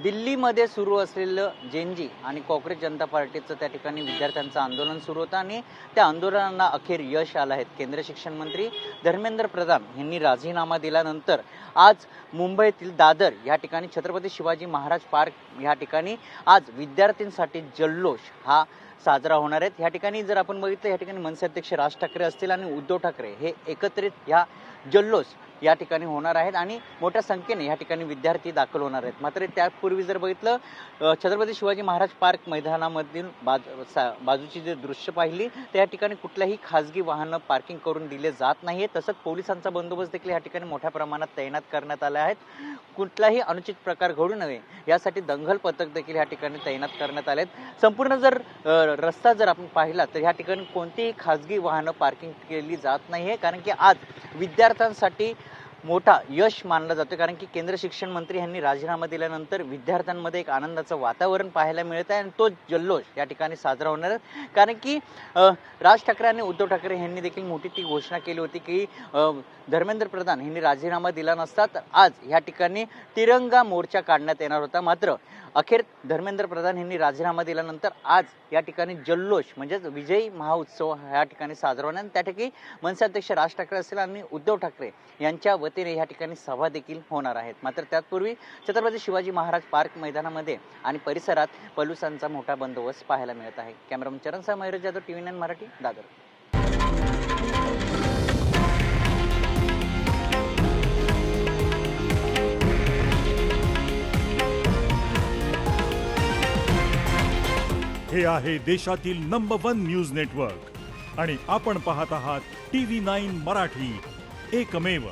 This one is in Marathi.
दिल्लीमध्ये सुरू असलेलं जेनजी आणि काँग्रेस जनता पार्टीचं त्या ठिकाणी विद्यार्थ्यांचं आंदोलन सुरू होतं आणि त्या आंदोलनाला अखेर यश आलं आहे। केंद्रीय शिक्षण मंत्री धर्मेंद्र प्रधान यांनी राजीनामा दिल्यानंतर आज मुंबईतील दादर या ठिकाणी छत्रपती शिवाजी महाराज पार्क या ठिकाणी आज विद्यार्थ्यांसाठी जल्लोष हा साजरा होणार आहे। या ठिकाणी जर आपण बघितलं या ठिकाणी मनसे अध्यक्ष राज ठाकरे असतील आणि उद्धव ठाकरे हे एकत्रित या जल्लोष या ठिकाणी होणार आहेत आणि मोठ्या संख्येने या ठिकाणी विद्यार्थी दाखल होणार आहेत। मात्र त्यापूर्वी जर बघितलं छत्रपती शिवाजी महाराज पार्क मैदानामधील बाजूची जे दृश्य पाहिली त्या ठिकाणी कुठल्याही खासगी वाहनं पार्किंग करून दिले जात नाहीये। तसंच पोलिसांचा बंदोबस्त देखील या ठिकाणी मोठ्या प्रमाणात तैनात करण्यात आला आहे। कुठलाही अनुचित प्रकार घडू नये यासाठी दंगल पथक देखील या ठिकाणी तैनात करण्यात आले आहेत। संपूर्ण जर रस्ता जर आपण पाहिला तर या ठिकाणी कोणतीही खासगी वाहनं पार्किंग केली जात नाहीये, कारण की आज विद्यार्थ्यांसाठी मोठा यश मानला जातो। कारण की केंद्र शिक्षण मंत्री यांनी राजीनामा दिल्यानंतर विद्यार्थ्यांमध्ये एक आनंदाचं वातावरण पाहायला मिळत आहे आणि तो जल्लोष या ठिकाणी साजरा होणार आहे। कारण की राज ठाकरे आणि उद्धव ठाकरे यांनी देखील मोठी ती घोषणा केली होती की धर्मेंद्र प्रधान यांनी राजीनामा दिला नसता तर आज या ठिकाणी तिरंगा मोर्चा काढण्यात येणार होता। मात्र अखेर धर्मेंद्र प्रधान यांनी राजीनामा दिल्यानंतर आज या ठिकाणी जल्लोष म्हणजेच विजयी महाउत्सव या ठिकाणी साजरा होणार। त्या ठिकाणी मनसे अध्यक्ष राज ठाकरे असतील आणि उद्धव ठाकरे यांच्या वतीने या ठिकाणी सभा देखील होणार आहेत। मात्र त्यापूर्वी छत्रपती शिवाजी महाराज पार्क मैदानामध्ये आणि परिसरात पोलिसांचा मोठा बंदोबस्त पाहायला मिळत आहे। कॅमेरामन चरणसह मयूर जाधव, TV9 मराठी, दादर। हे आहे देशातील नंबर 1 न्यूज नेटवर्क आणि आपण पाहत आहात TV9 मराठी, एकमेव।